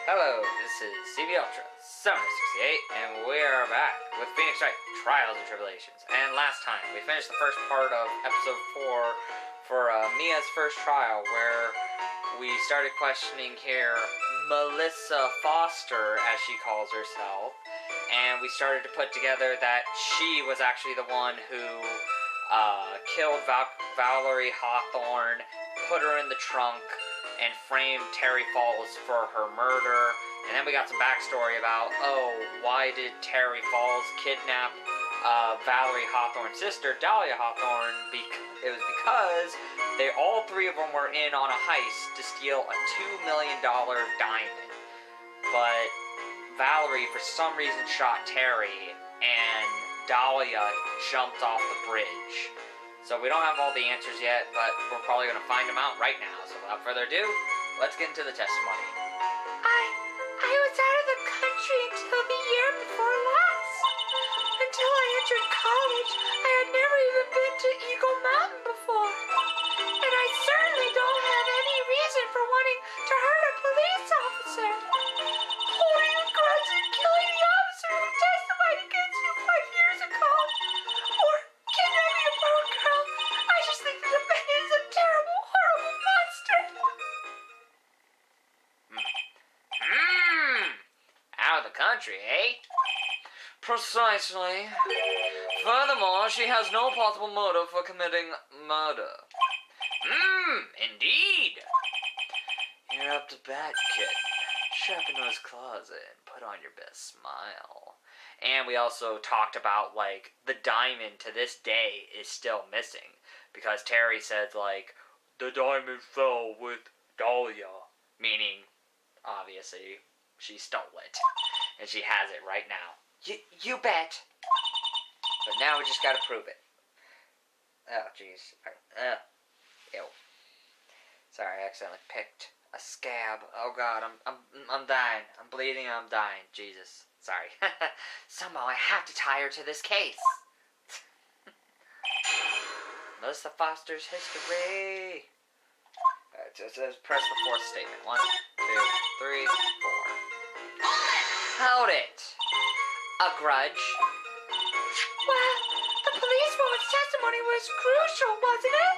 Hello, this is CB Ultra 768, and we are back with Phoenix Wright, Trials and Tribulations. And last time, we finished the first part of episode 4 for Mia's first trial, where we started questioning here Melissa Foster, as she calls herself, and we started to put together that she was actually the one who killed Valerie Hawthorne, put her in the trunk, and framed Terry Falls for her murder. And then we got some backstory about, why did Terry Falls kidnap Valerie Hawthorne's sister, Dahlia Hawthorne? It was because all three of them were in on a heist to steal a $2 million diamond. But Valerie, for some reason, shot Terry, and Dahlia jumped off the bridge. So we don't have all the answers yet, but we're probably going to find them out right now. So without further ado, let's get into the testimony. I was out of the country until the year before last. Until I entered college, I had never even been to Eagle Mountain before. And I certainly don't have any reason for wanting to hurt a police officer. Holding a grudge and killing the officer who testified against you 5 years ago. Or kidnapping a poor girl. I just think the defendant is a terrible, horrible monster. Out of the country, eh? Precisely. Furthermore, she has no possible motive for committing murder. Indeed. You're up to bat, kitten. Sharpen those claws and put on your best smile. And we also talked about, the diamond to this day is still missing. Because Terry said, the diamond fell with Dahlia. meaning, obviously, she stole it. And she has it right now. You bet. But now we just gotta prove it. Oh, jeez. Ew. Sorry, I accidentally picked a scab. Oh God, I'm dying. I'm bleeding and I'm dying. Jesus. Sorry. Somehow I have to tie her to this case. Melissa Foster's history. Alright, so it says press the fourth statement. 1, 2, 3, 4. Hold it. A grudge. Well, the policewoman's testimony was crucial, wasn't it?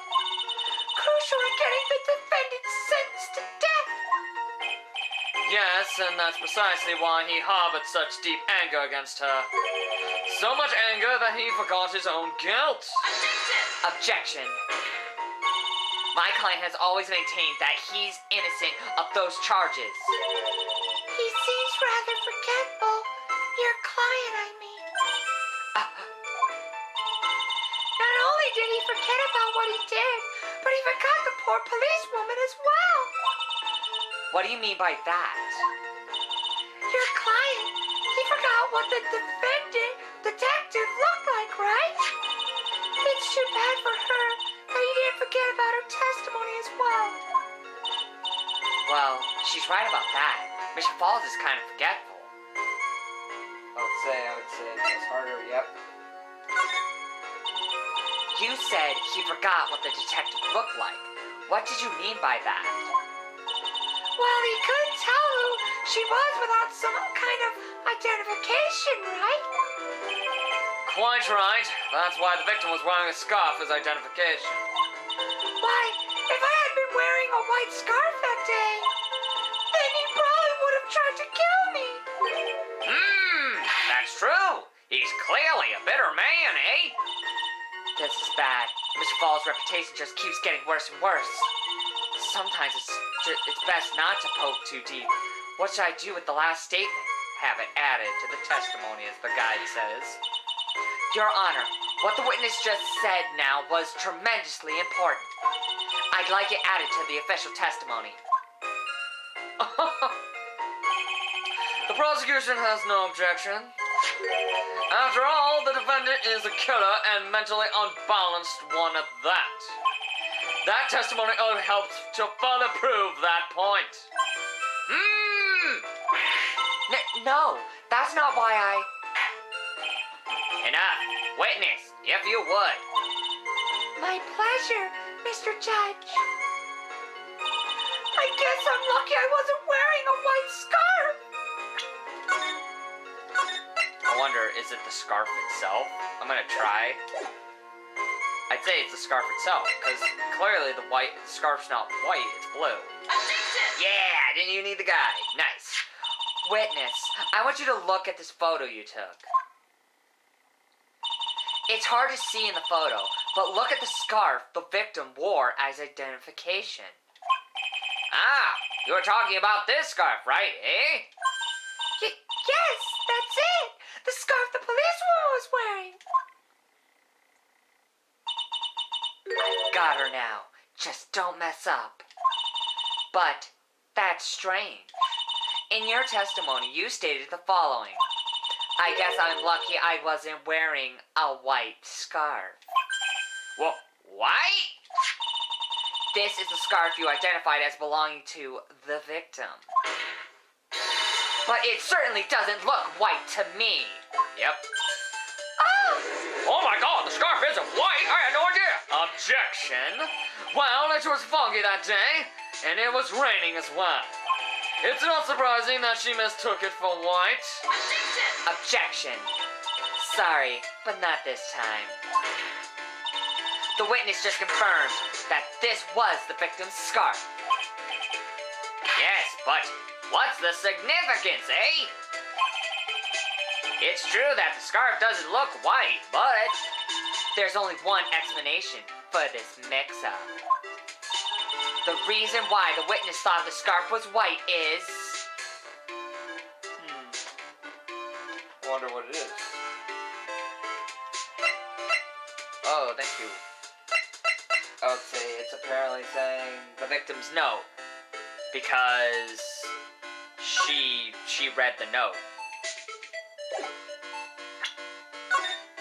Crucial in getting the defendant sentenced to death. Yes, and that's precisely why he harbored such deep anger against her. So much anger that he forgot his own guilt. Objection. My client has always maintained that he's innocent of those charges. He seems rather forgetful. Your client, I mean. Not only did he forget about what he did, but he forgot the poor policewoman as well. What do you mean by that? Your client, he forgot what the detective looked like, right? It's too bad for her that he didn't forget about her testimony as well. Well, she's right about that. Mission Falls is kind of forgetful. I would say it's harder, yep. You said he forgot what the detective looked like. What did you mean by that? Well, he couldn't tell who she was without some kind of identification, right? Quite right. That's why the victim was wearing a scarf as identification. Why, if I had been wearing a white scarf that day, then he probably would have tried to kill me. That's true. He's clearly a bitter man, eh? This is bad. Mr. Falls' reputation just keeps getting worse and worse. Sometimes it's best not to poke too deep. What should I do with the last statement? Have it added to the testimony, as the guide says. Your Honor, what the witness just said now was tremendously important. I'd like it added to the official testimony. The prosecution has no objection. After all, the defendant is a killer and mentally unbalanced one at that. That testimony only helps to further prove that point. No, that's not why I... Enough. Witness, if you would. My pleasure, Mr. Judge. I guess guess I'm lucky I wasn't wearing a white scarf. I wonder, is it the scarf itself? I'm gonna try. I'd say it's the scarf itself, because clearly the scarf's not white, it's blue. Yeah, didn't you need the guide? Nice. Witness, I want you to look at this photo you took. It's hard to see in the photo, but look at the scarf the victim wore as identification. Ah, you were talking about this scarf, right, eh? Yes, that's it. The scarf the policewoman was wearing. I've got her now. Just don't mess up. But that's strange. In your testimony, you stated the following. I guess I'm lucky I wasn't wearing a white scarf. Well, white? This is the scarf you identified as belonging to the victim. But it certainly doesn't look white to me. Yep. Oh my god, the scarf isn't white! I had no idea! Objection. Well, it was foggy that day, and it was raining as well. It's not surprising that she mistook it for white. Objection. Sorry, but not this time. The witness just confirmed that this was the victim's scarf. Yes, but what's the significance, eh? It's true that the scarf doesn't look white, but there's only one explanation for this mix-up. The reason why the witness thought the scarf was white is... Wonder what it is. Oh, thank you. I would say it's apparently saying the victim's note. Because she read the note.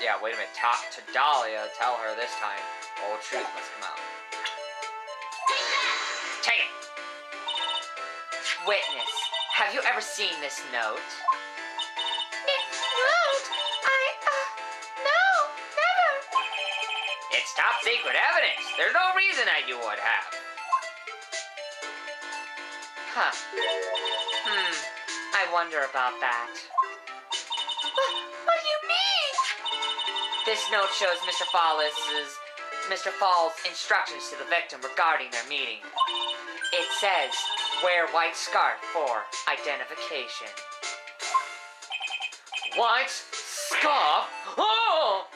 Yeah, wait a minute. Talk to Dahlia. Tell her this time. All truth must come out. Take it! Witness, have you ever seen this note? Note? No, never. It's top secret evidence. There's no reason that you would have. Huh. I wonder about that. What do you mean? This note shows Mr. Fall's instructions to the victim regarding their meeting. It says, wear white scarf for identification. White scarf? Oh!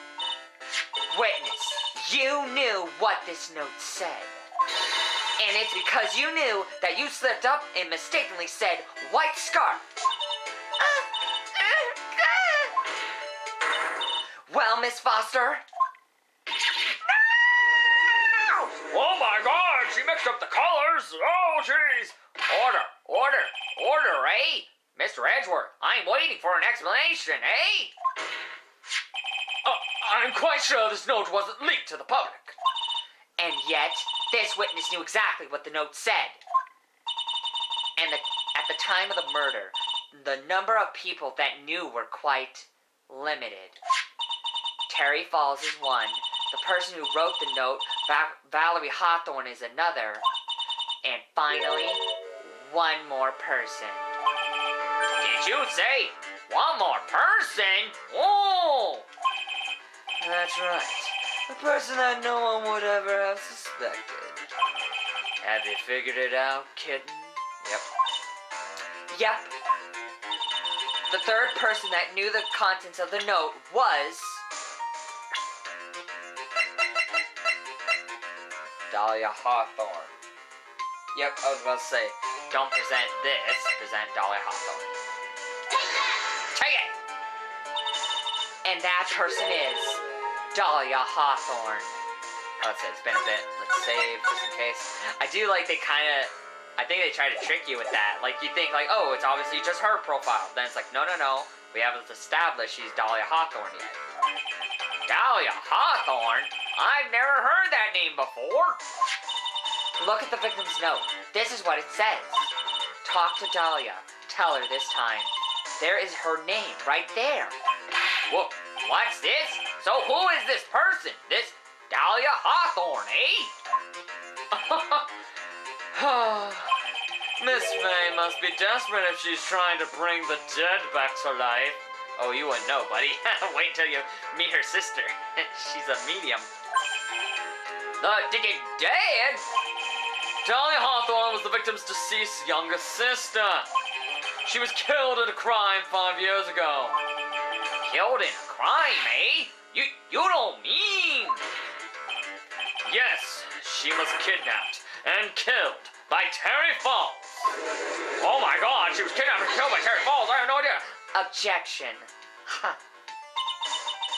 Witness, you knew what this note said. And it's because you knew that you slipped up and mistakenly said white scarf. Well, Miss Foster? No! Oh my god, she mixed up the colors. Oh, jeez. Order, eh? Mr. Edgeworth, I'm waiting for an explanation, eh? I'm quite sure this note wasn't leaked to the public. And yet, this witness knew exactly what the note said. And at the time of the murder, the number of people that knew were quite limited. Terry Falls is one. The person who wrote the note, Valerie Hawthorne, is another. And finally, one more person. Did you say one more person? Oh! That's right. A person that no one would ever have suspected. Have you figured it out, kitten? Yep. The third person that knew the contents of the note was... Dahlia Hawthorne. Yep, I was about to say, don't present this, present Dahlia Hawthorne. Take it! And that person is Dahlia Hawthorne. Let's say it's been a bit. Let's save just in case. I do like I think they try to trick you with that. Like you think like, oh, it's obviously just her profile. Then it's like, no. We haven't established she's Dahlia Hawthorne yet. Dahlia Hawthorne? I've never heard that name before. Look at the victim's note. This is what it says. Talk to Dahlia. Tell her this time. There is her name right there. Whoa, what's this? So who is this person? This Dahlia Hawthorne, eh? Miss Faye must be desperate if she's trying to bring the dead back to life. Oh, you wouldn't know, buddy. Wait till you meet her sister. She's a medium. The dead? Dahlia Hawthorne was the victim's deceased youngest sister. She was killed in a crime 5 years ago. Killed in a crime, eh? You don't mean... Yes, she was kidnapped and killed by Terry Falls. Oh my god, she was kidnapped and killed by Terry Falls. I have no idea. Objection. Huh.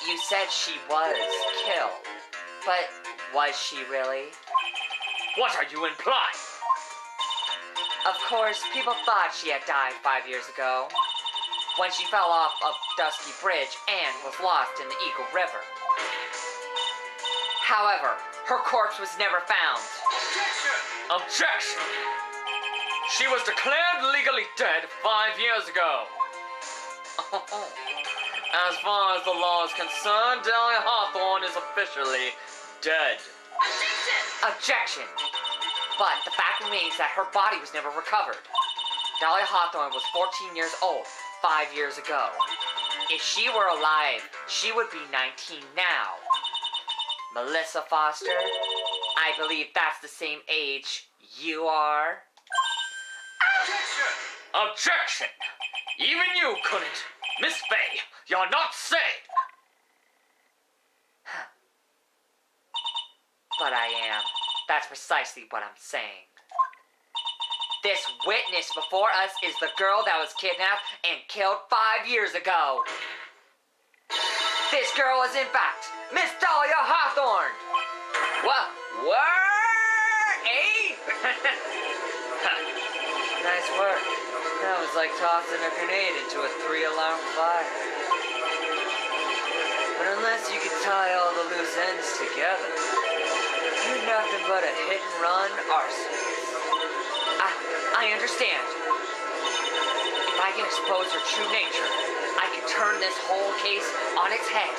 You said she was killed, but was she really? What are you implying? Of course, people thought she had died 5 years ago, when she fell off a dusty bridge and was lost in the Eagle River. However, her corpse was never found. Objection! She was declared legally dead 5 years ago. As far as the law is concerned, Dahlia Hawthorne is officially dead. Objection! But the fact remains that her body was never recovered. Dahlia Hawthorne was 14 years old 5 years ago. If she were alive, she would be 19 now. Melissa Foster, I believe that's the same age you are. Objection! Even you couldn't. Miss Faye, you're not sane. But I am. That's precisely what I'm saying. This witness before us is the girl that was kidnapped and killed 5 years ago. This girl is, in fact, Miss Dahlia Hawthorne. What? Eh? Nice work. That was like tossing a grenade into a 3-alarm fire. But unless you could tie all the loose ends together, you're nothing but a hit-and-run arsonist. I understand. If I can expose her true nature, I can turn this whole case on its head.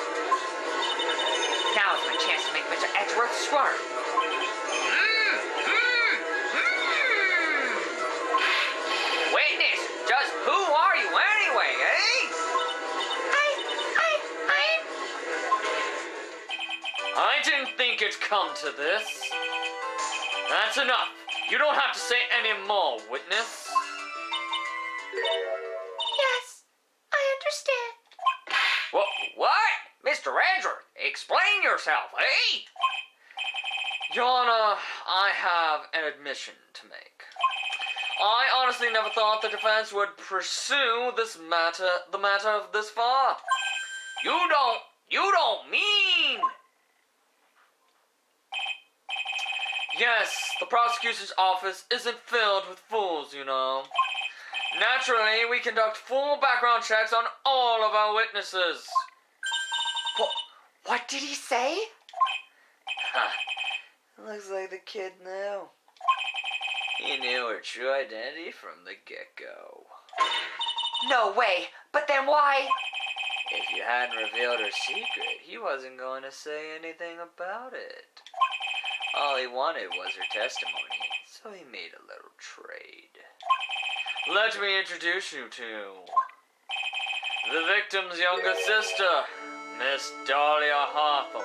Now is my chance to make Mr. Edgeworth squirm. Witness, just who are you anyway, eh? I didn't think it'd come to this. That's enough. You don't have to say any more, witness. Yes, I understand. What? Mr. Edgeworth, explain yourself, eh? Your Honor, I have an admission to make. I honestly never thought the defense would pursue the matter this far. You don't mean... Yes, the prosecutor's office isn't filled with fools, you know. Naturally, we conduct full background checks on all of our witnesses. What did he say? Looks like the kid knew. He knew her true identity from the get-go. No way, but then why? If you hadn't revealed her secret, he wasn't going to say anything about it. All he wanted was her testimony, so he made a little trade. Let me introduce you to the victim's younger sister, Miss Dahlia Hawthorne.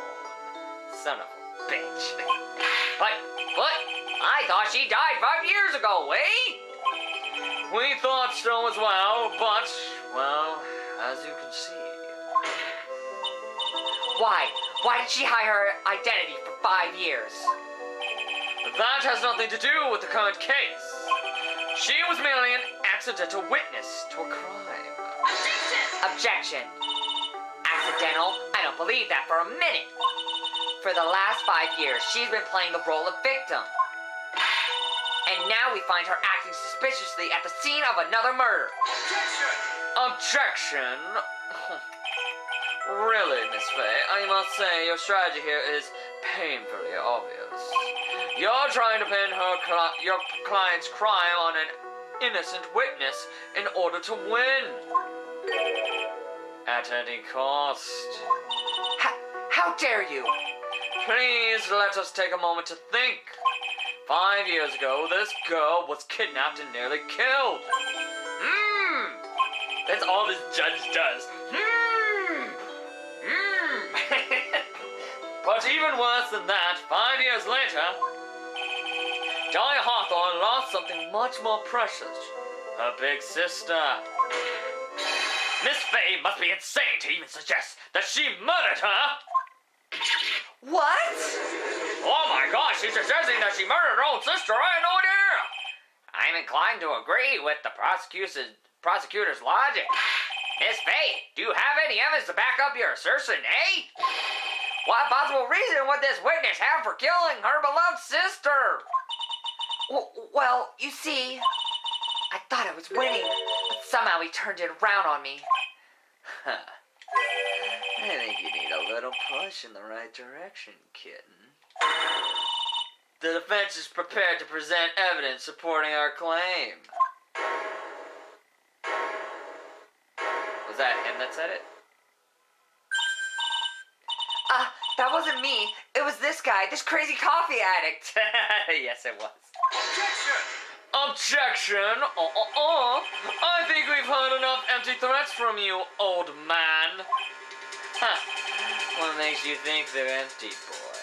Son of a bitch. But, I thought she died 5 years ago, eh? We thought so as well, but, well, as you can see. Why? Why did she hide her identity for 5 years? That has nothing to do with the current case. She was merely an accidental witness to a crime. Objection. Accidental? I don't believe that for a minute. For the last 5 years, she's been playing the role of victim. And now we find her acting suspiciously at the scene of another murder. Objection! Really, Miss Faye, I must say your strategy here is painfully obvious. You're trying to pin your client's crime on an innocent witness in order to win. At any cost. How dare you? Please let us take a moment to think. 5 years ago, this girl was kidnapped and nearly killed. That's all this judge does. But even worse than that, 5 years later, Dahlia Hawthorne lost something much more precious. Her big sister. Miss Faye must be insane to even suggest that she murdered her. What? Oh my gosh, she's suggesting that she murdered her own sister. I had no idea. I'm inclined to agree with the prosecutor's logic. Miss Faye, do you have any evidence to back up your assertion, eh? What possible reason would this witness have for killing her beloved sister? Well, you see, I thought I was winning, but somehow he turned it around on me. Huh. I think you need a little push in the right direction, kitten. The defense is prepared to present evidence supporting our claim. Was that him that said it? That wasn't me. It was this guy, this crazy coffee addict. Yes, it was. Objection! I think we've heard enough empty threats from you, old man. Huh. What makes you think they're empty, boy?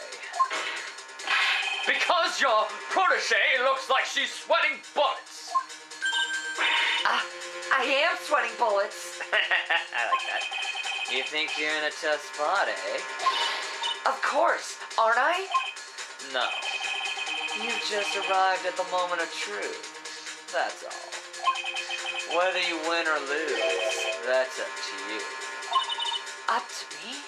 Because your protege looks like she's sweating bullets. I am sweating bullets. I like that. You think you're in a tough spot, eh? Of course, aren't I? No. You've just arrived at the moment of truth. That's all. Whether you win or lose, that's up to you. Up to me?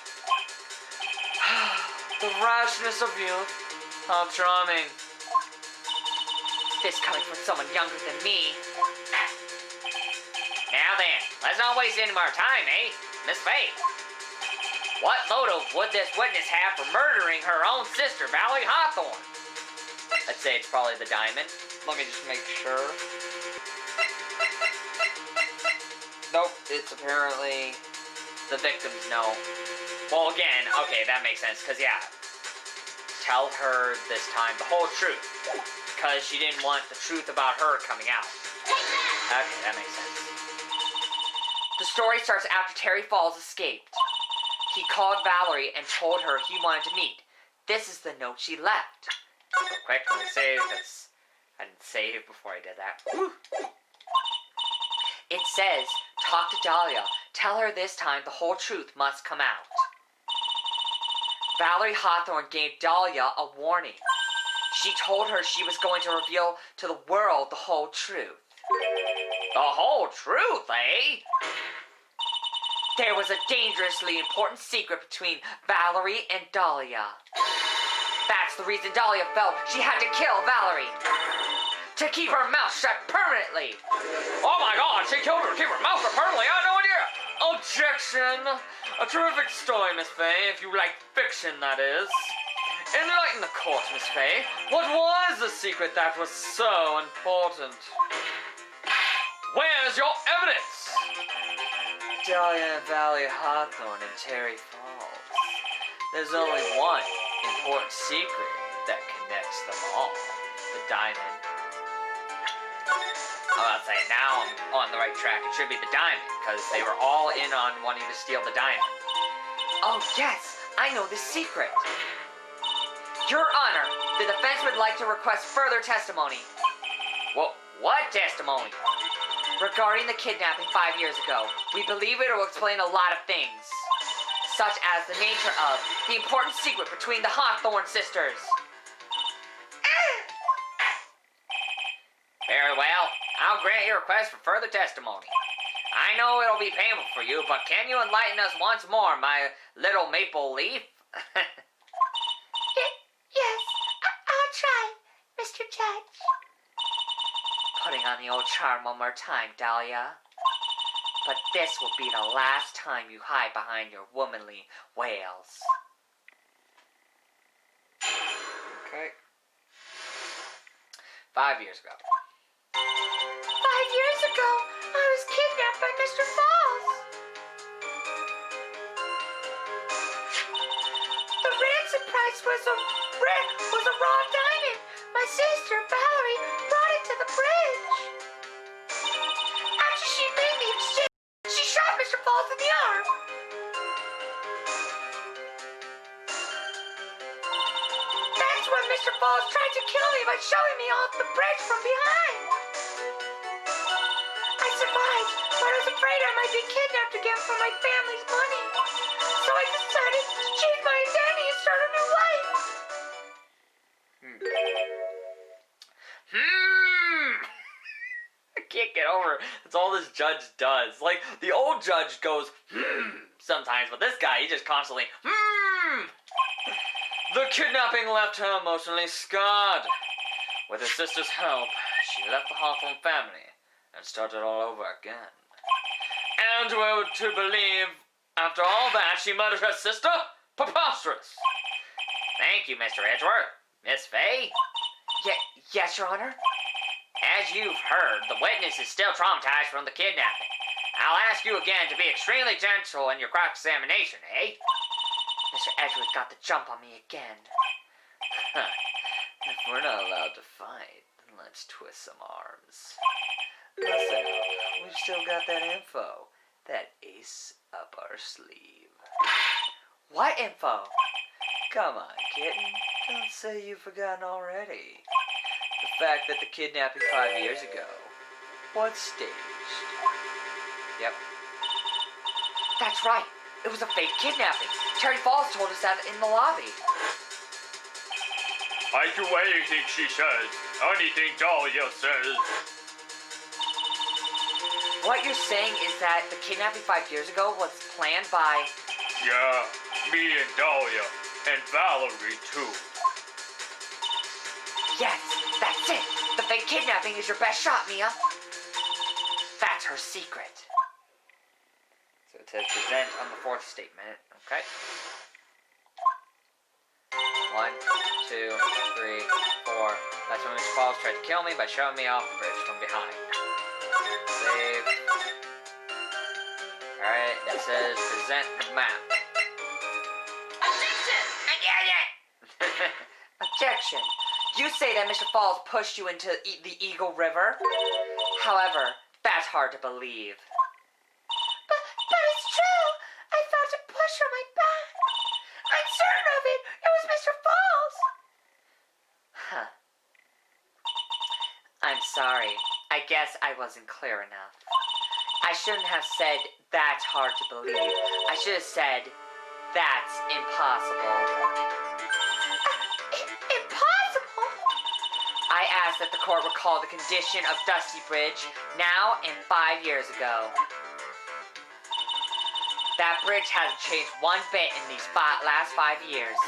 The rashness of youth. How charming. This coming from someone younger than me. Now then, let's not waste any more time, eh? Miss Faye, what motive would this witness have for murdering her own sister, Valerie Hawthorne? I'd say it's probably the diamond. Let me just make sure. Nope, it's apparently the victim's no. Well, again, okay, that makes sense, because, yeah, tell her this time the whole truth, because she didn't want the truth about her coming out. Okay, that makes sense. The story starts after Terry Falls escaped. He called Valerie and told her he wanted to meet. This is the note she left. So quick, let me save, because I didn't save before I did that. Woo. It says, talk to Dahlia. Tell her this time the whole truth must come out. Valerie Hawthorne gave Dahlia a warning. She told her she was going to reveal to the world the whole truth. The whole truth, eh? There was a dangerously important secret between Valerie and Dahlia. That's the reason Dahlia felt she had to kill Valerie. To keep her mouth shut permanently. Oh my god, she killed her to keep her mouth shut permanently? I had no idea! Objection! A terrific story, Miss Faye, if you like fiction, that is. Enlighten the court, Miss Faye. What was the secret that was so important? Where's your evidence? Dahlia and Valerie Hawthorne and Terry Falls. There's only one important secret that connects them all. The diamond. I was about to say, now I'm on the right track. It should be the diamond, because they were all in on wanting to steal the diamond. Oh yes, I know the secret. Your Honor, the defense would like to request further testimony. What testimony? Regarding the kidnapping 5 years ago, we believe it will explain a lot of things, such as the nature of the important secret between the Hawthorne sisters. Very well. I'll grant your request for further testimony. I know it'll be painful for you, but can you enlighten us once more, my little maple leaf? Yes, I'll try, Mr. Judge. Putting on the old charm one more time, Dahlia. But this will be the last time you hide behind your womanly wails. Okay. 5 years ago. 5 years ago, I was kidnapped by Mr. Falls. The ransom price was a raw diamond. My sister, Mr. Falls tried to kill me by shoving me off the bridge from behind. I survived, but I was afraid I might be kidnapped again for my family's money. So I decided to change my identity and start a new life. I can't get over it. That's all this judge does. Like, the old judge goes, sometimes, but this guy, he just constantly, The kidnapping left her emotionally scarred. With her sister's help, she left the Hawthorne family and started all over again. And we're to believe, after all that, she murdered her sister? Preposterous. Thank you, Mr. Edgeworth. Miss Faye? Yes, Your Honor? As you've heard, the witness is still traumatized from the kidnapping. I'll ask you again to be extremely gentle in your cross-examination, eh? Mr. Edgeworth got the jump on me again. If we're not allowed to fight, then let's twist some arms. Listen up, we've still got that info. That ace up our sleeve. What info? Come on, kitten. Don't say you've forgotten already. The fact that the kidnapping 5 years ago was staged. Yep. That's right. It was a fake kidnapping. Terry Falls told us that in the lobby. I do anything she says. Anything Dahlia says. What you're saying is that the kidnapping 5 years ago was planned by... Yeah, me and Dahlia. And Valerie, too. Yes, that's it. The fake kidnapping is your best shot, Mia. That's her secret. So it says present on the fourth statement, okay? 1, 2, 3, 4. That's when Mr. Falls tried to kill me by shoving me off the bridge from behind. Save. Alright, that says present the map. Objection. You say that Mr. Falls pushed you into the Eagle River. However, that's hard to believe. But it's true. I felt a push on my back. I'm certain of it. It was Mr. Falls. Huh. I'm sorry. I guess I wasn't clear enough. I shouldn't have said that's hard to believe. I should have said that's impossible. I ask that the court recall the condition of Dusty Bridge now and 5 years ago. That bridge hasn't changed one bit in these last 5 years.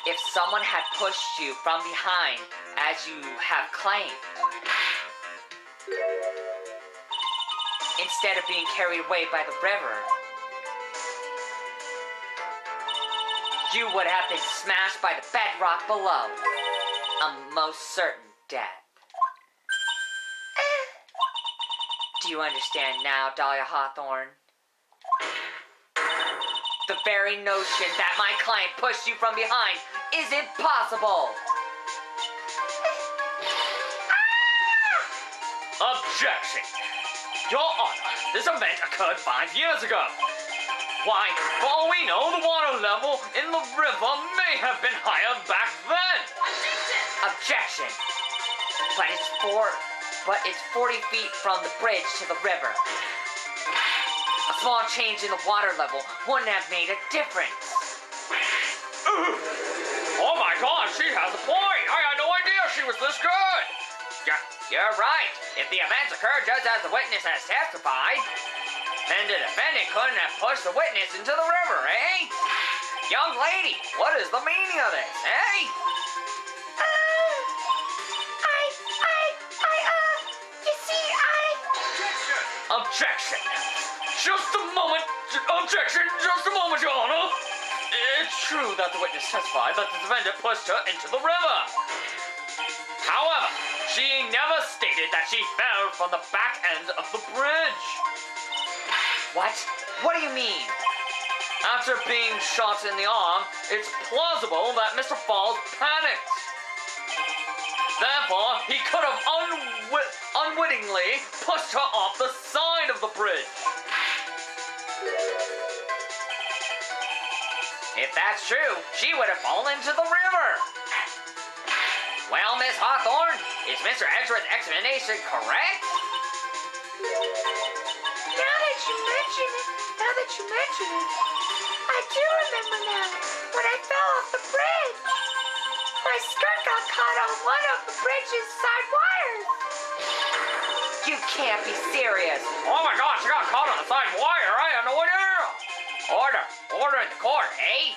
If someone had pushed you from behind, as you have claimed, instead of being carried away by the river, you would have been smashed by the bedrock below. A most certain death. Do you understand now, Dahlia Hawthorne? The very notion that my client pushed you from behind is impossible. Objection! Your Honor, this event occurred 5 years ago. Why, for all we know, the water level in the river may have been higher back then. Objection. But it's 40 feet from the bridge to the river. A small change in the water level wouldn't have made a difference. Oh my God, she has a point. I had no idea she was this good. Yeah, you're right. If the events occurred just as the witness has testified, then the defendant couldn't have pushed the witness into the river, eh? Young lady, what is the meaning of this, eh? You see, Objection! Just a moment. Objection, just a moment, Your Honor. It's true that the witness testified that the defendant pushed her into the river. However, she never stated that she fell from the back end of the bridge. What? What do you mean? After being shot in the arm, it's plausible that Mr. Falls panicked. Therefore, he could have unwittingly pushed her off the side of the bridge. If that's true, she would have fallen into the river. Well, Miss Hawthorne, is Mr. Edgeworth's explanation correct? Now that you mention it, I do remember now when I fell off the bridge. My skirt got caught on one of the bridge's side wires. You can't be serious. Oh my gosh, she got caught on the side wire. I had no idea. Order in the court, eh?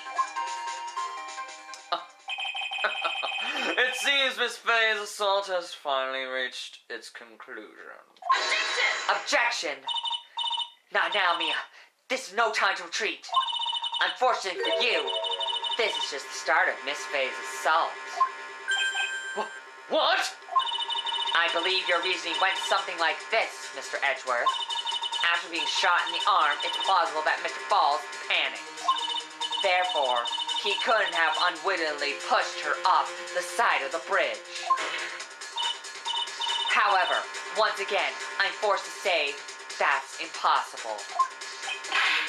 It seems Miss Faye's assault has finally reached its conclusion. Objection! Not now, Mia. This is no time to retreat. Unfortunately for you, this is just the start of Miss Faye's assault. What? I believe your reasoning went something like this, Mr. Edgeworth. After being shot in the arm, it's plausible that Mr. Falls panicked. Therefore, he couldn't have unwittingly pushed her off the side of the bridge. However, once again, I'm forced to say that's impossible.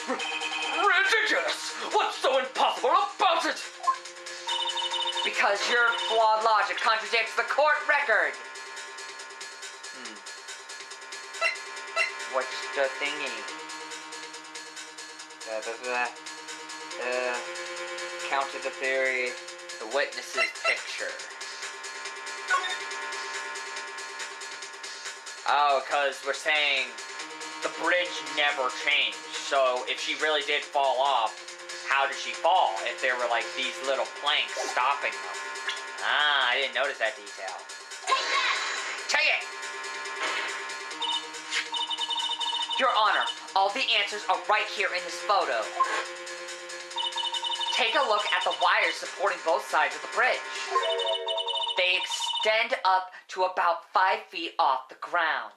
Ridiculous! What's so impossible about it? Because your flawed logic contradicts the court record. What's the thingy? Counter the theory, the witness's picture. Oh, because we're saying the bridge never changed. So if she really did fall off, how did she fall? If there were like these little planks stopping them. Ah, I didn't notice that detail. Take it! Your Honor, all the answers are right here in this photo. Take a look at the wires supporting both sides of the bridge. They extend up to about 5 feet off the ground.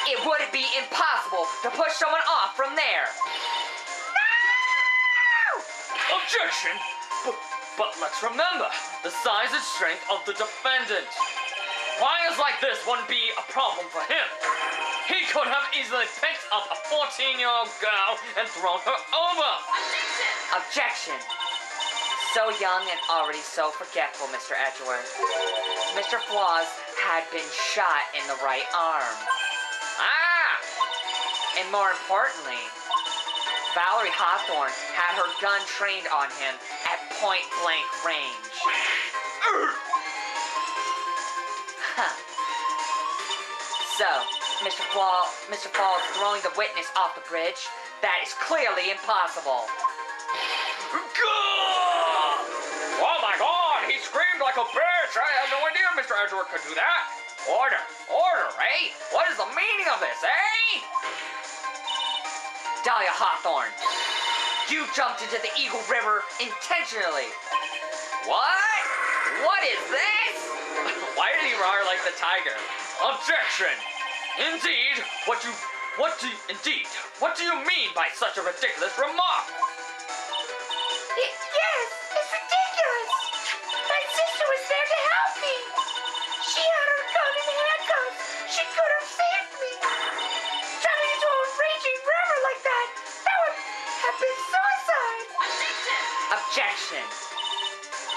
It wouldn't be impossible to push someone off from there. No! Objection! But let's remember the size and strength of the defendant. Wires like this wouldn't be a problem for him. He could have easily picked up a 14-year-old girl and thrown her over. Objection. So young and already so forgetful, Mr. Edgeworth. Mr. Flaws had been shot in the right arm. Ah! And more importantly, Valerie Hawthorne had her gun trained on him at point-blank range. So, Mr. Falls throwing the witness off the bridge, that is clearly impossible. Oh my god, he screamed like a bitch. I had no idea Mr. Edgeworth could do that. Order, eh? What is the meaning of this, eh? Dahlia Hawthorne, you jumped into the Eagle River intentionally. What? What is this? Why did he roar like the tiger? Objection! Indeed, what do you mean by such a ridiculous remark? Yes, it's ridiculous. My sister was there to help me. She had her gun in handcuffs. She could have saved me. Jumping into a raging river like that would have been suicide. Objection.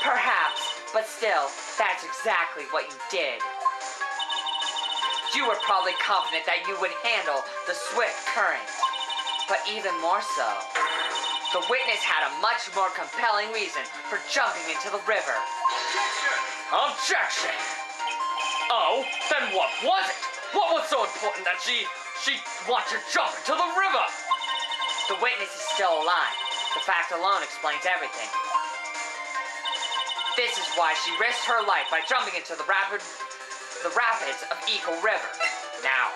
Perhaps, but still, that's exactly what you did. You were probably confident that you would handle the swift current. But even more so, the witness had a much more compelling reason for jumping into the river. Objection! Oh, then what was it? What was so important that she wanted to jump into the river? The witness is still alive. The fact alone explains everything. This is why she risked her life by jumping into the rapids of Eagle River. Now.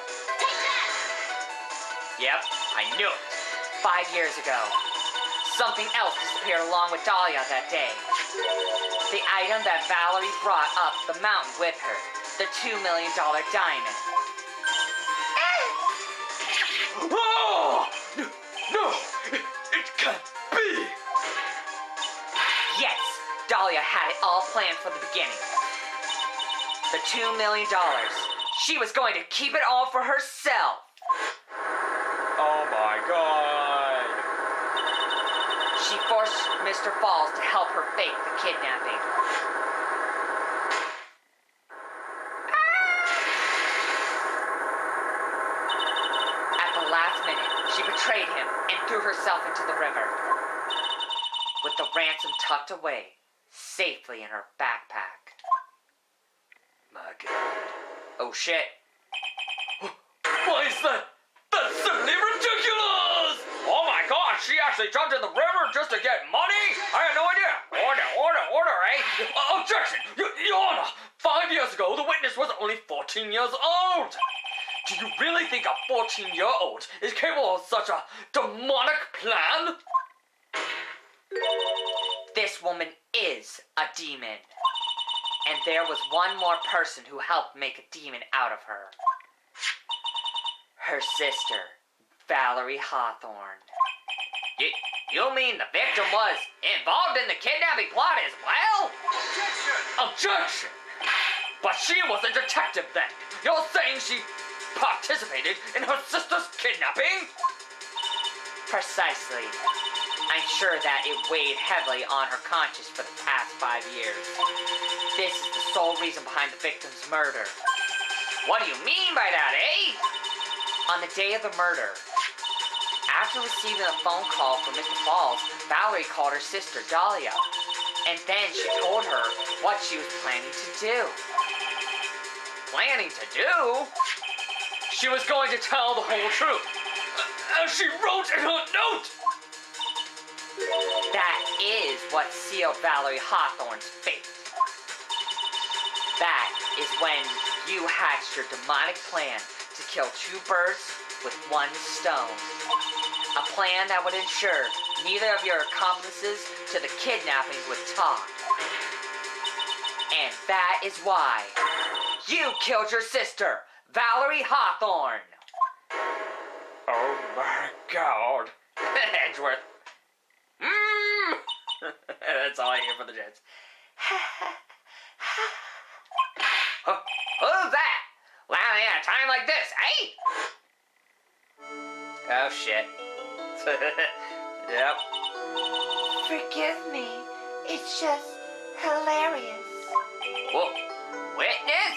Yep, I knew it. 5 years ago, something else disappeared along with Dahlia that day. The item that Valerie brought up the mountain with her, the $2 million diamond. Oh! No! It can't be! Yes, Dahlia had it all planned from the beginning. The $2 million. She was going to keep it all for herself. Oh my god. She forced Mr. Falls to help her fake the kidnapping. At the last minute, she betrayed him and threw herself into the river, with the ransom tucked away safely in her backpack. My God. Oh shit. Why is that? That's simply ridiculous! Oh my God, she actually jumped in the river just to get money? I had no idea. Order, eh? Objection! Your Honor, 5 years ago, the witness was only 14 years old. Do you really think a 14-year-old is capable of such a demonic plan? This woman is a demon. And there was one more person who helped make a demon out of her. Her sister, Valerie Hawthorne. You mean the victim was involved in the kidnapping plot as well? Objection! But she was a detective then. You're saying she participated in her sister's kidnapping? Precisely. I'm sure that it weighed heavily on her conscience for the past 5 years. This is the sole reason behind the victim's murder. What do you mean by that, eh? On the day of the murder, after receiving a phone call from Mr. Falls, Valerie called her sister, Dahlia, and then she told her what she was planning to do. Planning to do? She was going to tell the whole truth, as she wrote in her note. That is what sealed Valerie Hawthorne's fate. That is when you hatched your demonic plan to kill 2 birds with 1 stone. A plan that would ensure neither of your accomplices to the kidnapping would talk. And that is why you killed your sister, Valerie Hawthorne. Oh my God. Edgeworth. That's all I hear for the Jets. Who's that? Laughing at a time like this, eh? Oh shit. Yep. Forgive me. It's just hilarious. Whoa. Witness?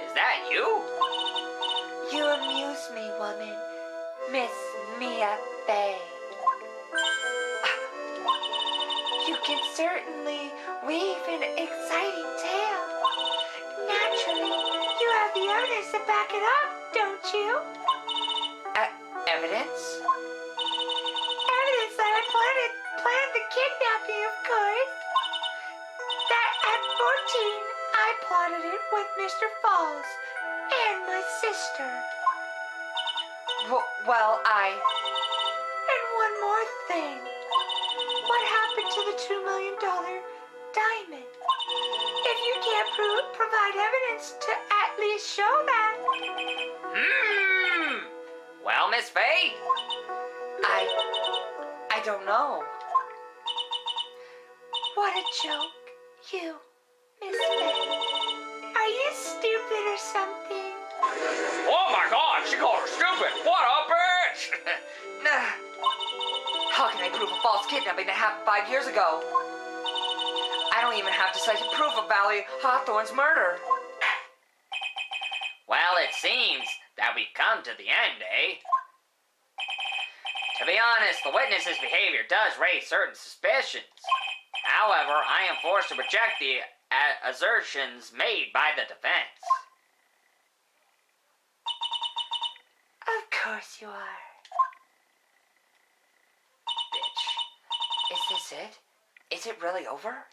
Is that you? You amuse me, woman. Miss Mia Bay. You can certainly weave an exciting tale. Naturally, you have the evidence to back it up, don't you? Evidence? Evidence that I planned the kidnapping, of course. That at 14, I plotted it with Mr. Falls and my sister. And one more thing. What happened to the $2 million diamond? If you can't provide evidence to at least show that. Well, Miss Faye? I don't know. What a joke. You, Miss Faye. Are you stupid or something? Oh my God, she called her stupid. What a bitch. How can I prove a false kidnapping that happened 5 years ago? I don't even have decisive proof of Valerie Hawthorne's murder. Well, it seems that we've come to the end, eh? To be honest, the witness's behavior does raise certain suspicions. However, I am forced to reject the assertions made by the defense. Of course you are. Bitch. Is this it? Is it really over?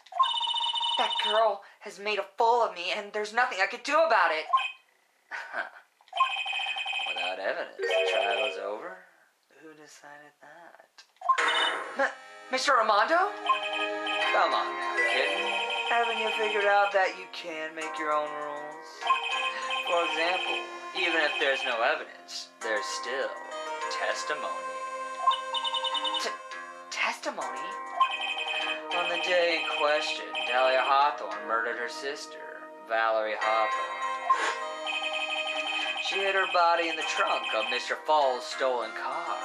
That girl has made a fool of me and there's nothing I could do about it. Without evidence, the trial is over? Who decided that? Mr. Armando? Come on now, kitten. Haven't you figured out that you can make your own rules? For example, even if there's no evidence, there's still testimony. Testimony? On the day in question, Dahlia Hawthorne murdered her sister, Valerie Hawthorne. She hid her body in the trunk of Mr. Fall's stolen car,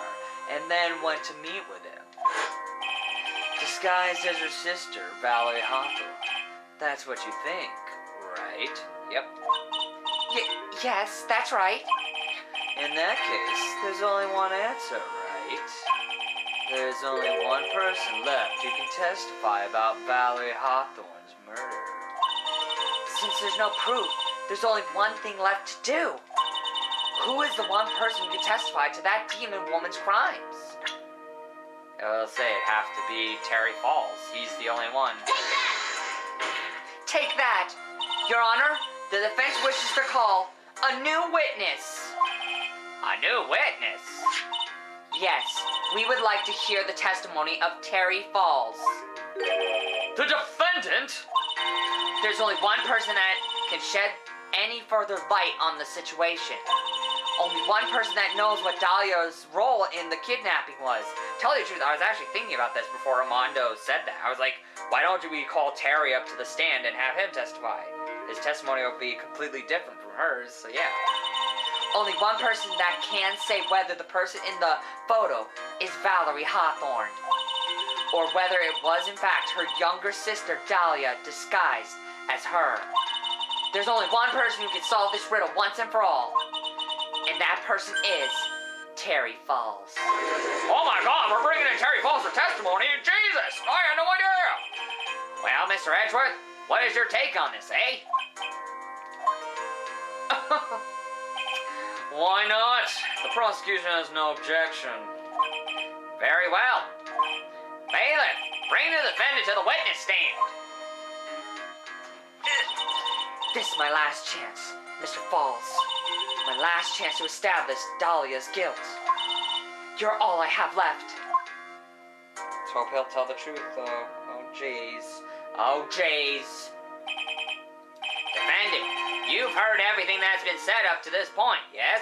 and then went to meet with him. disguised as her sister, Valerie Hawthorne. That's what you think, right? Yep. Yes, that's right. In that case, there's only one answer, right? There's only one person left who can testify about Valerie Hawthorne's murder. Since there's no proof, there's only one thing left to do. Who is the one person who can testify to that demon woman's crimes? I'll say it'd have to be Terry Falls. He's the only one. Take that! Your Honor, the defense wishes to call a new witness. A new witness? Yes, we would like to hear the testimony of Terry Falls. The defendant? There's only one person that can shed any further light on the situation. Only one person that knows what Dahlia's role in the kidnapping was. Tell you the truth, I was actually thinking about this before Armando said that. I was like, why don't we call Terry up to the stand and have him testify? His testimony will be completely different from hers, so yeah. Only one person that can say whether the person in the photo is Valerie Hawthorne, or whether it was in fact her younger sister Dahlia disguised as her. There's only one person who can solve this riddle once and for all, and that person is Terry Falls. Oh my god, we're bringing in Terry Falls for testimony? Jesus, I had no idea! Well, Mr. Edgeworth, what is your take on this, eh? Why not? The prosecution has no objection. Very well. Bailiff, bring the defendant to the witness stand. This is my last chance, Mr. Falls. My last chance to establish Dahlia's guilt. You're all I have left. Let's hope he'll tell the truth, though. Oh, jeez. Oh, jeez. Defendant, you've heard everything that's been said up to this point, yes?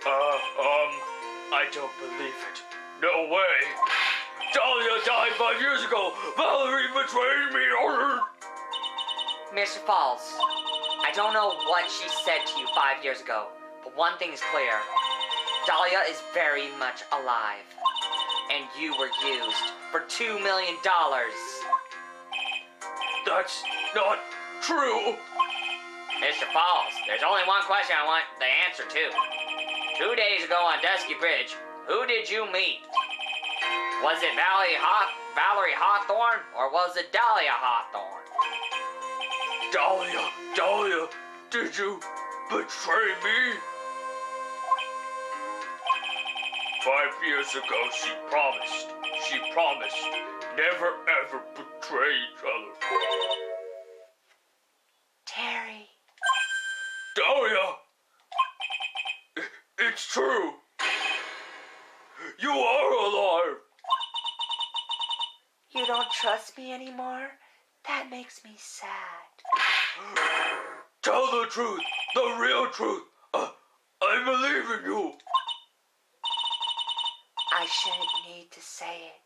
I don't believe it. No way. Dahlia died 5 years ago. Valerie betrayed me. Mr. Falls, I don't know what she said to you 5 years ago, but one thing is clear. Dahlia is very much alive, and you were used for $2 million. That's not true. Mr. Falls, there's only one question I want the answer to. 2 days ago on Dusky Bridge, who did you meet? Was it Valerie Hawthorne, or was it Dahlia Hawthorne? Dahlia, did you betray me? 5 years ago, she promised never ever betray each other. Terry. Dahlia, it's true. You are alive. You don't trust me anymore? That makes me sad. Tell the truth, the real truth. I believe in you. I shouldn't need to say it.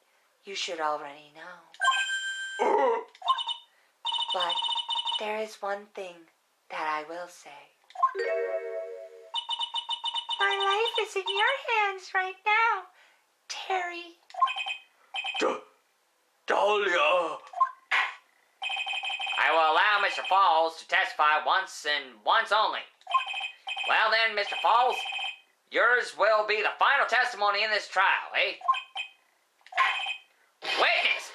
You should already know. But there is one thing that I will say. My life is in your hands right now, Terry. Dahlia. I will allow Mr. Falls to testify once and once only. Well then, Mr. Falls, yours will be the final testimony in this trial, eh? Witness!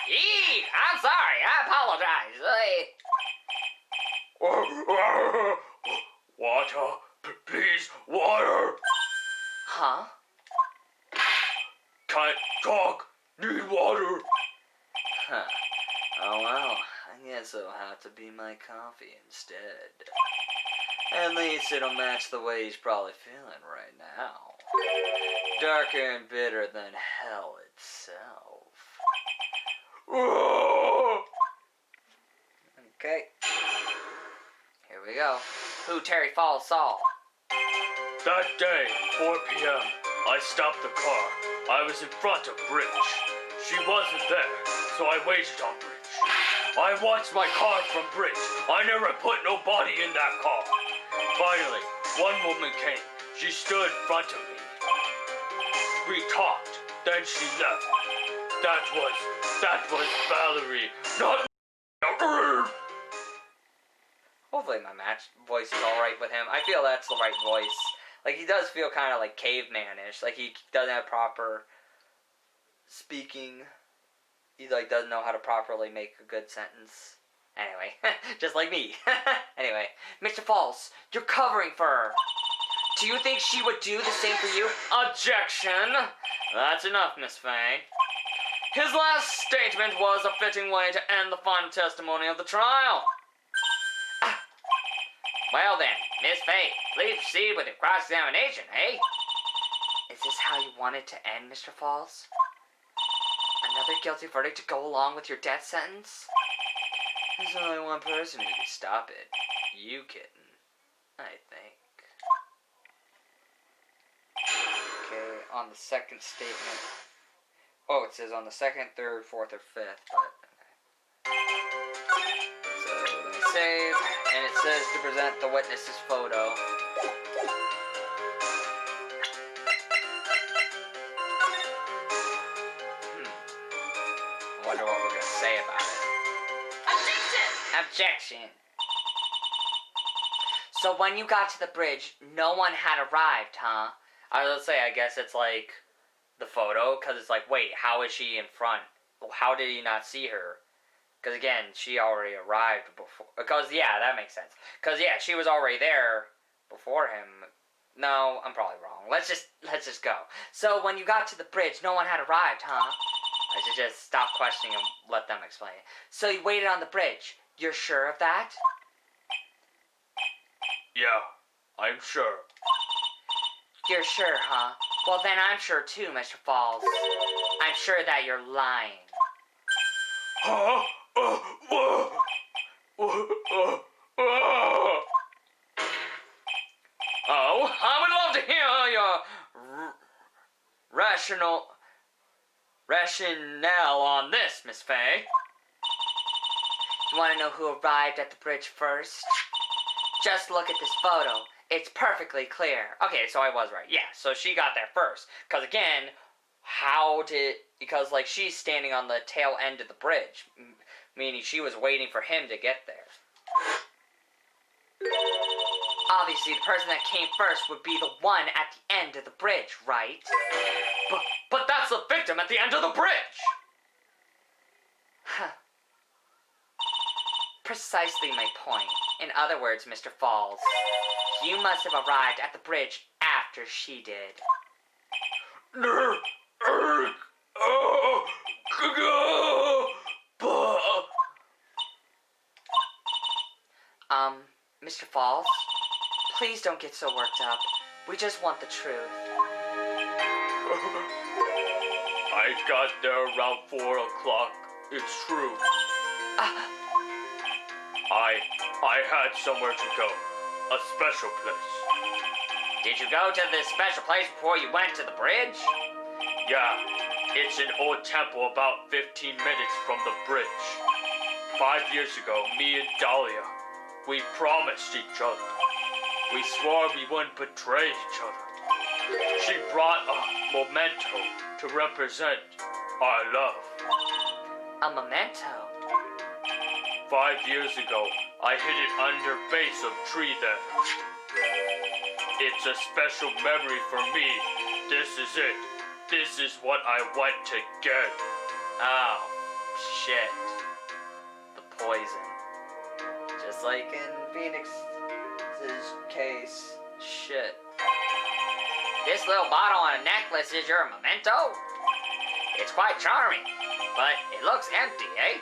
Eee! I'm sorry, I apologize. Water, please, water. Huh? Can't talk, need water. Huh. Oh well, I guess it'll have to be my coffee instead. At least it'll match the way he's probably feeling right now. Darker and bitter than hell itself. Okay. Here we go. Who Terry Falls saw. That day, 4 p.m., I stopped the car. I was in front of Bridge. She wasn't there, so I waited on Bridge. I watched my car from Bridge. I never put no body in that car. Finally, one woman came. She stood in front of me. We talked, then she left. that was Valerie, not. Hopefully my voice is alright with him. I feel that's the right voice. Like, he does feel kind of like caveman-ish. Like, he doesn't have proper speaking. He, like, doesn't know how to properly make a good sentence. Anyway, just like me. Anyway, Mr. Falls, you're covering for her. Do you think she would do the same for you? Objection! That's enough, Miss Faye. His last statement was a fitting way to end the final testimony of the trial. Well then, Miss Faye, please proceed with the cross-examination, eh? Is this how you want it to end, Mr. Falls? Another guilty verdict to go along with your death sentence? There's only one person who can stop it. You, kitten. I think. Okay, on the second statement. Oh, it says on the second, third, fourth, or fifth, but... Okay. So, let me save, and it says to present the witness's photo. I wonder what we're gonna say about it. Objection! So when you got to the bridge, no one had arrived, huh? I was gonna say, I guess it's like the photo, because it's like, wait, how is she in front? Well, how did he not see her? Because again, she already arrived before. Because, yeah, that makes sense. Because, yeah, she was already there before him. No, I'm probably wrong. Let's just go. So when you got to the bridge, no one had arrived, huh? I should just stop questioning and let them explain it. So you waited on the bridge. You're sure of that? Yeah, I'm sure. You're sure, huh? Well, then I'm sure too, Mr. Falls. I'm sure that you're lying. Huh? Oh, I would love to hear your rationale on this, Miss Faye. You want to know who arrived at the bridge first? Just look at this photo. It's perfectly clear. Okay, so I was right. Yeah, so she got there first. Because again, because like she's standing on the tail end of the bridge. Meaning she was waiting for him to get there. Obviously, the person that came first would be the one at the end of the bridge, right? But that's the victim at the end of the bridge! Huh. Precisely my point. In other words, Mr. Falls, you must have arrived at the bridge after she did. Mr. Falls, please don't get so worked up. We just want the truth. I got there around 4 o'clock. It's true. I had somewhere to go. A special place. Did you go to this special place before you went to the bridge? Yeah, it's an old temple about 15 minutes from the bridge. 5 years ago, me and Dahlia, we promised each other. We swore we wouldn't betray each other. She brought a memento to represent our love. A memento? 5 years ago, I hid it under base of tree there. It's a special memory for me. This is it. This is what I went to get. Oh, shit. The poison. Just like in Phoenix's case. Shit. This little bottle on a necklace is your memento? It's quite charming, but it looks empty, eh?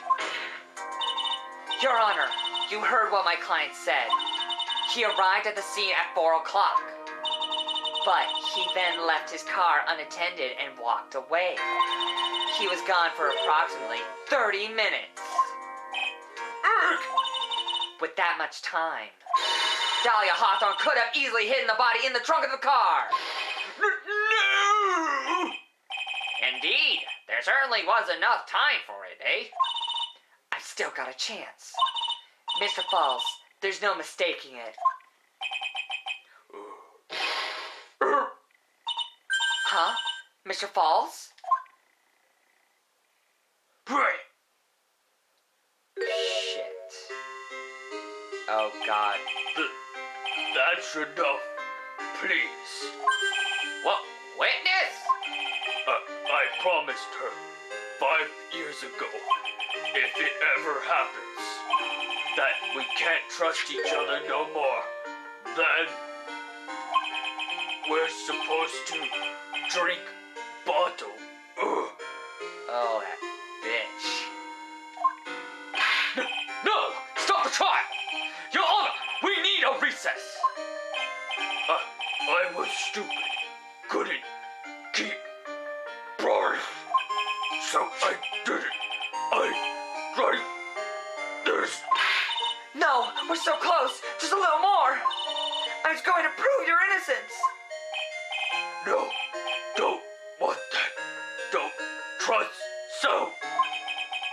Your Honor, you heard what my client said. He arrived at the scene at 4 o'clock. But he then left his car unattended and walked away. He was gone for approximately 30 minutes. With that much time, Dahlia Hawthorne could have easily hidden the body in the trunk of the car. No! Indeed, there certainly was enough time for it, eh? I've still got a chance. Mr. Falls, there's no mistaking it. Huh? Mr. Falls? Oh God. That's enough. Please. What? Witness? I promised her 5 years ago, if it ever happens, that we can't trust each other no more, then we're supposed to drink bottle. Ugh. Oh, that bitch. No! Stop the trial! Your Honor, we need a recess! I was stupid. Couldn't keep promise. So I did it. Right. There's... No, we're so close. Just a little more. I was going to prove your innocence. No. Don't want that. Don't trust. So...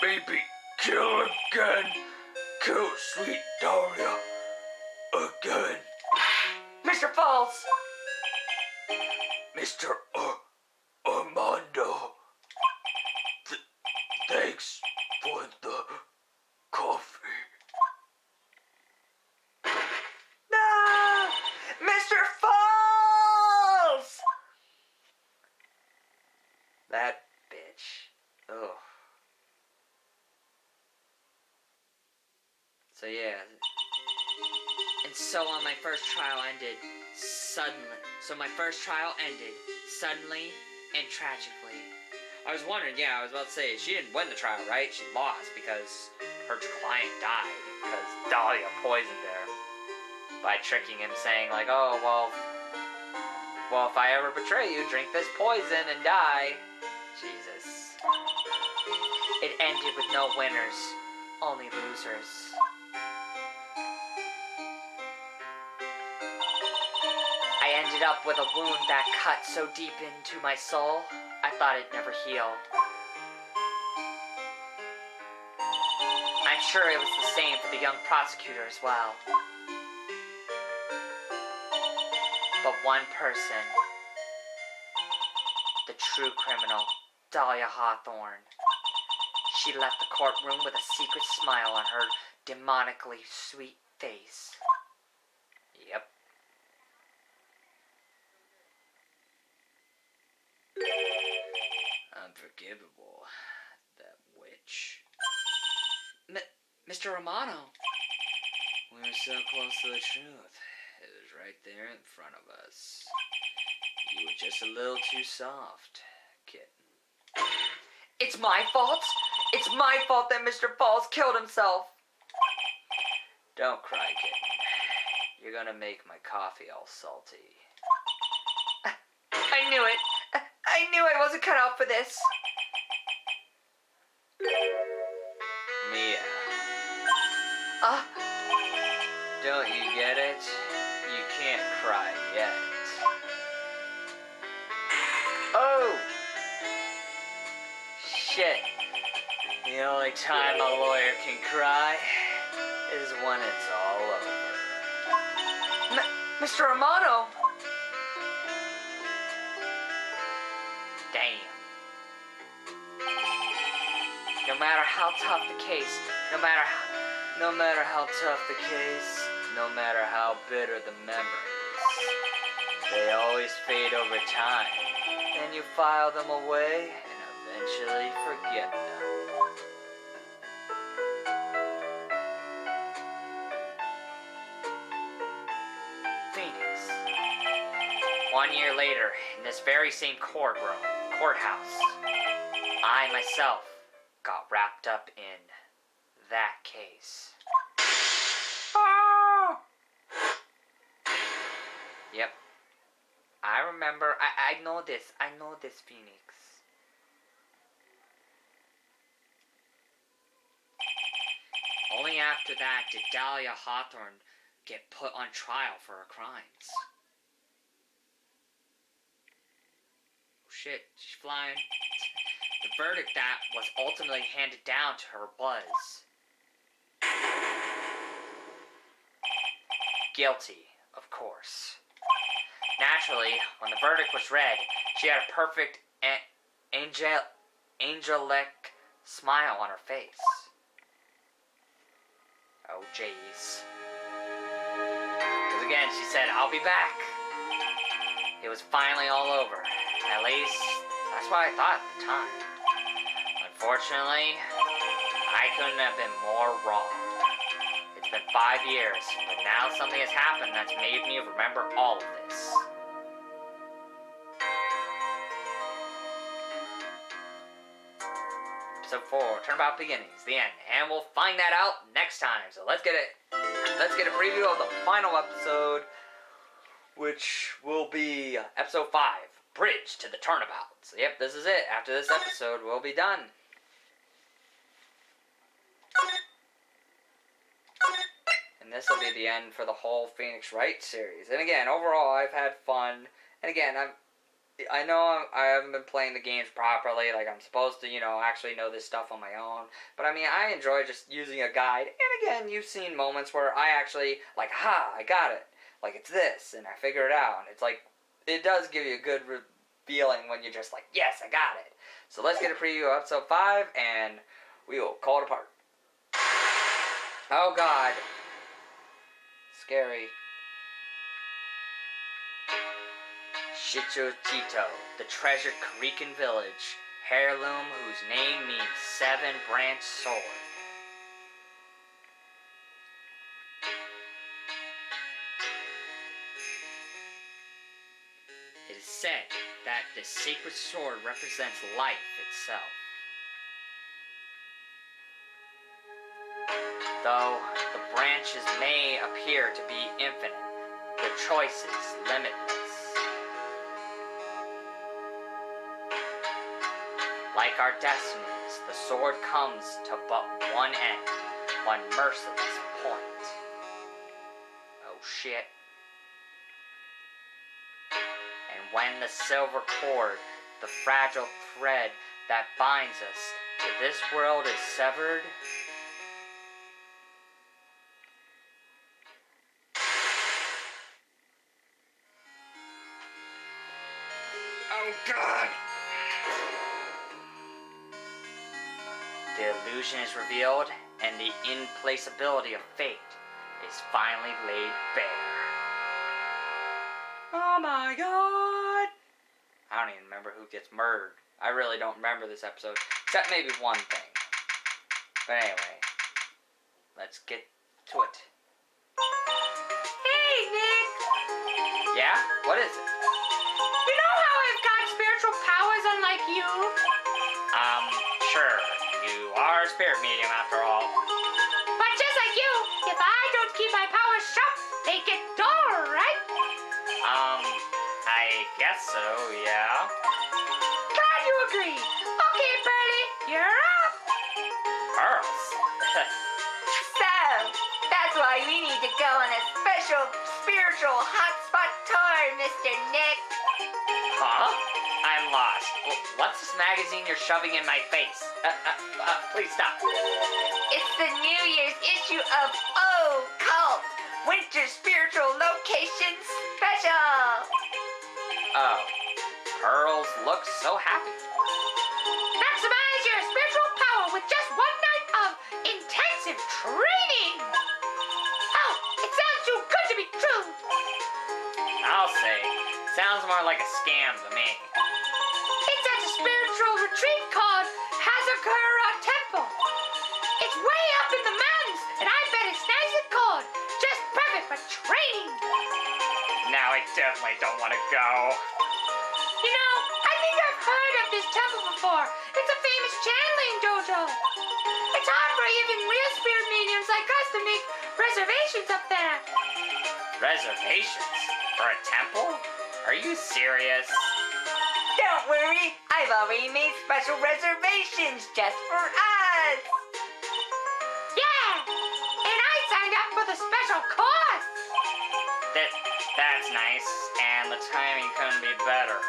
Maybe kill again. Kill sweet Dahlia. Again. Mr. Falls. Mr. Armando. Thanks for the coffee. No! Mr. Falls! That bitch. Ugh. So yeah. And so on, my first trial ended suddenly. So my first trial ended suddenly and tragically. I was wondering, I was about to say, she didn't win the trial, right? She lost because her client died because Dahlia poisoned her by tricking him, saying like, oh, well, if I ever betray you, drink this poison and die. Jesus. It ended with no winners, only losers. I ended up with a wound that cut so deep into my soul, I thought it'd never heal. I'm sure it was the same for the young prosecutor as well. But one person, the true criminal, Dahlia Hawthorne, she left the courtroom with a secret smile on her demonically sweet face. Yep. Unforgivable. That witch. Mr. Romano. We were so close to the truth. It was right there in front of us. You were just a little too soft, kitten. It's my fault? It's my fault that Mr. Falls killed himself. Don't cry, kitten. You're gonna make my coffee all salty. I knew it. I knew I wasn't cut out for this. Mia. Uh, Don't you get it? You can't cry yet. oh. Shit. The only time a lawyer can cry is when it's all over. Mr. Romano. Damn. No matter how tough the case, no matter how tough the case, No matter how bitter the memories, they always fade over time. Then you file them away and eventually forget them. Phoenix. 1 year later, in this very same courthouse, I myself got wrapped up in that case. Yep. I remember. I know this. I know this, Phoenix. Only after that did Dahlia Hawthorne get put on trial for her crimes. Oh shit, she's flying. The verdict that was ultimately handed down to her was guilty, of course. Naturally, when the verdict was read, she had a perfect angelic smile on her face. Oh jeez. again, she said, I'll be back. It was finally all over. At least, that's what I thought at the time. Unfortunately, I couldn't have been more wrong. It's been 5 years, but now something has happened that's made me remember all of this. Episode 4, Turnabout Beginnings, the end. And we'll find that out next time. So let's get a preview of the final episode, which will be episode 5, Bridge to the Turnabout. So yep, this is it. After this episode, we'll be done. And this will be the end for the whole Phoenix Wright series. And again, overall, I've had fun. And again, I know I haven't been playing the games properly, like I'm supposed to, actually know this stuff on my own. But I mean, I enjoy just using a guide. And again, you've seen moments where I actually, like, I got it. Like, it's this, and I figure it out. And it's like, it does give you a good feeling when you're just like, yes, I got it. So let's get a preview of episode 5, and we will call it apart. Oh, God. Scary. Shichochito, the treasured Karikan village, heirloom whose name means 7-branch sword. It is said that the sacred sword represents life itself. Though the branches may appear to be infinite, the choice is limitless. Like our destinies, the sword comes to but one end, one merciless point. Oh shit. And when the silver cord, the fragile thread that binds us to this world is severed, oh God! The illusion is revealed, and the implacability of fate is finally laid bare. Oh my God! I don't even remember who gets murdered. I really don't remember this episode, except maybe one thing. But anyway, let's get to it. Hey, Nick! Yeah? What is it? You know how I've got spiritual powers unlike you? Sure. You are a spirit medium after all. But just like you, if I don't keep my powers sharp, they get dull, right? I guess so, yeah. Glad you agree. Okay, Pearly, you're up. Pearls? So, that's why we need to go on a special spiritual hotspot tour, Mr. Nick. Huh? I'm lost. What's this magazine you're shoving in my face? Please stop. It's the New Year's issue of Oh Cult, Winter Spiritual Location Special. Oh, Pearls looks so happy. Maximize your spiritual power with just one night of intensive training. Oh, it sounds too good to be true. I'll say, sounds more like a scam to me. It's at a spiritual retreat called Hazakura Temple. It's way up in the mountains, and I bet it's nice and cold. Just perfect for training. Now I definitely don't want to go. You know, I think I've heard of this temple before. It's a famous channeling dojo. It's hard for even real spirit mediums like us to make reservations up there. Reservations? For a temple? Are you serious? Don't worry, I've already made special reservations just for us. Yeah, and I signed up for the special course. That's nice, and the timing couldn't be better.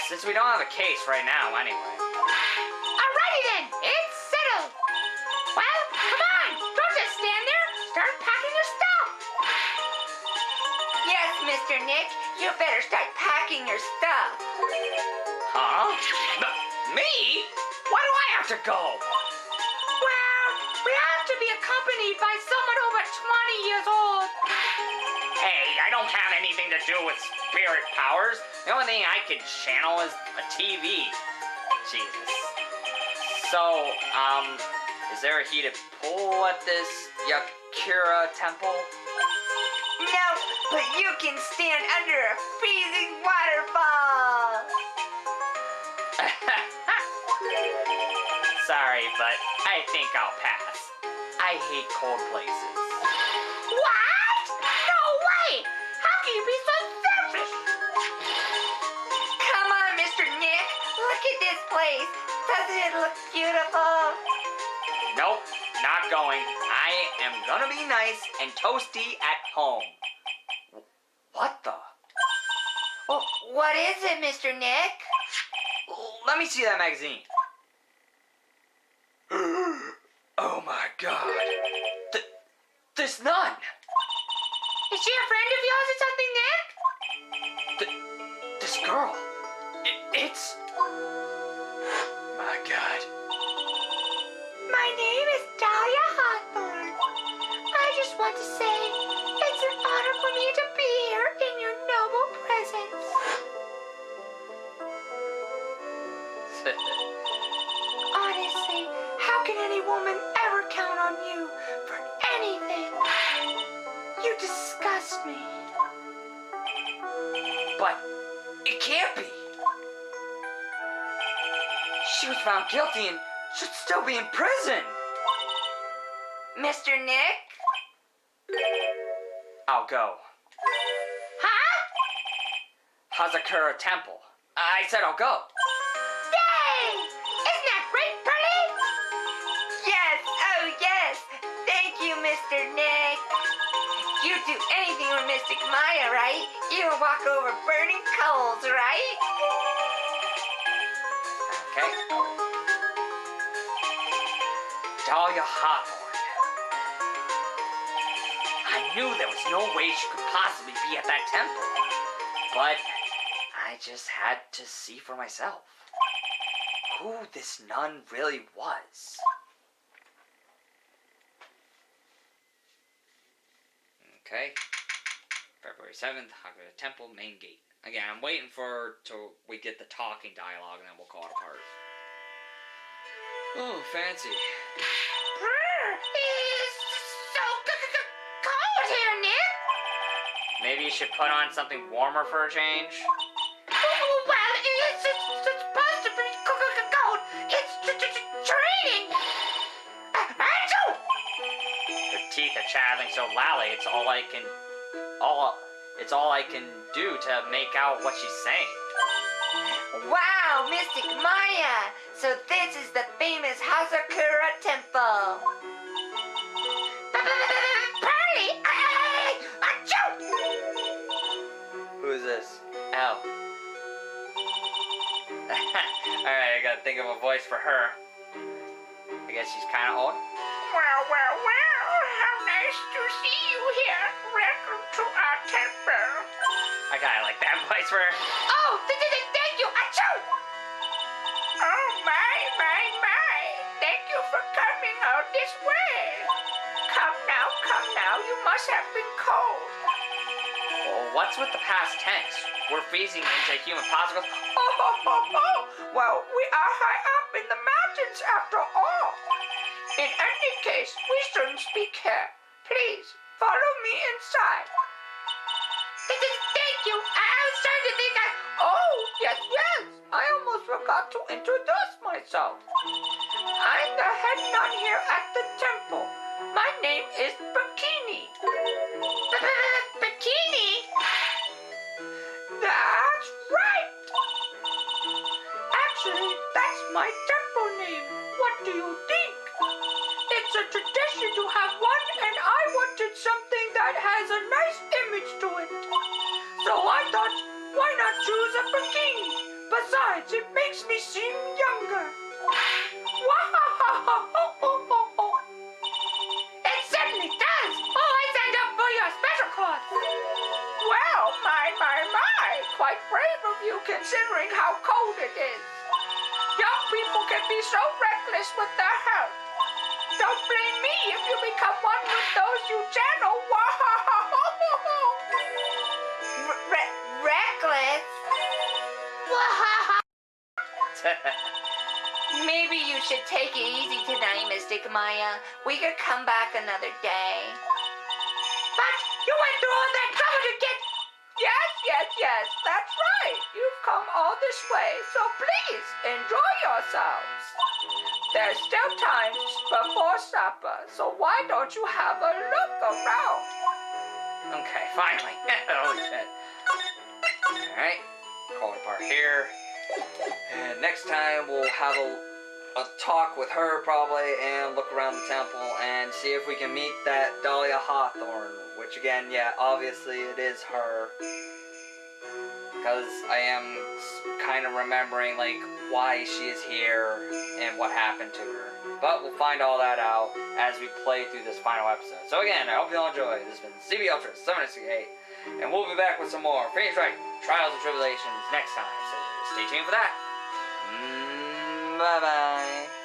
Since we don't have a case right now, anyway. Alrighty then, it's settled. Well, come on, don't just stand there. Start packing your stuff. Yes, Mr. Nick, you better start packing your stuff. Huh? Me? Why do I have to go? Well, we have to be accompanied accompanied by someone over 20 years old. Hey, I don't have anything to do with spirit powers. The only thing I could channel is a TV. Jesus. So, is there a heated pool at this Yakura temple? No, but you can stand under a freezing waterfall. Sorry, but I think I'll pass. I hate cold places. What? No way! How can you be so selfish? Come on, Mr. Nick. Look at this place. Doesn't it look beautiful? Nope, not going. I am gonna be nice and toasty at home. What the? Well, what is it, Mr. Nick? Let me see that magazine. Oh my god. This nun! Is she a friend of yours or something, Nick? This girl. It's... My god. My name is Dahlia Hawthorne. I just want to say it's an honor for me to be here in your noble presence. Honestly, how can any woman ever count on you for anything? You disgust me. But it can't be. She was found guilty and should still be in prison. Mr. Nick? I'll go. Huh? Hazakura Temple. I said I'll go. Yay! Isn't that great, Pearly? Yes, oh yes. Thank you, Mr. Nick. You'd do anything for Mystic Maya, right? You would walk over burning coals, right? Okay. Dahlia Hawthorne. I knew there was no way she could possibly be at that temple. But I just had to see for myself who this nun really was. Okay. February 7th, Hakura Temple, main gate. Again, I'm waiting till we get the talking dialogue and then we'll call it apart. Oh, fancy. It's so cold here, Nick. Maybe you should put on something warmer for a change? Well, it's supposed to be cold. It's raining. Achoo! Her teeth are chattering so loudly, it's all I can do to make out what she's saying. Wow, Mystic Maya! So this is the famous Hazakura Temple. Pearly! Achoo! Who is this? Oh. Alright, I gotta think of a voice for her. I guess she's kinda old. Well, how nice to see you here. Welcome to our temple. I kinda like that voice for her. Oh, thank you. Achoo! Oh, my. Thank you for coming out this way. Come now. You must have been cold. Well, what's with the past tense? We're freezing into human particles. Oh. Well, we are high up in the mountains after all. In any case, we shouldn't speak here. Please, follow me inside. Thank you. I was trying to think Oh, yes. I almost forgot to introduce myself. I'm the head nun here at the temple. My name is Bikini. Bikini? That's right. Actually, that's my temple name. What do you think? It's a tradition to have one, and I wanted something that has a nice image to it. So I thought, why not choose a bikini? Besides, it makes me seem younger. It certainly does. Oh, I signed up for your special course. Well, my. Quite brave of you considering how cold it is. Young people can be so reckless with their health. don't blame me if you become one of those you channel. Reckless? Maybe you should take it easy tonight, Mystic Maya. We could come back another day. But you went through all that trouble to get... Yes, that's right. You've come all this way, so please enjoy yourselves. There's still time before supper, so why don't you have a look around? Okay, finally. Holy shit. Alright, call it apart here. And next time we'll have a talk with her probably and look around the temple and see if we can meet that Dahlia Hawthorne. Which again, yeah, obviously it is her. Because I am kind of remembering like why she is here and what happened to her. But we'll find all that out as we play through this final episode. So again, I hope you all enjoyed. This has been CB Ultra 768. And we'll be back with some more Phoenix Wright, Trials and Tribulations next time. So stay tuned for that. Bye-bye.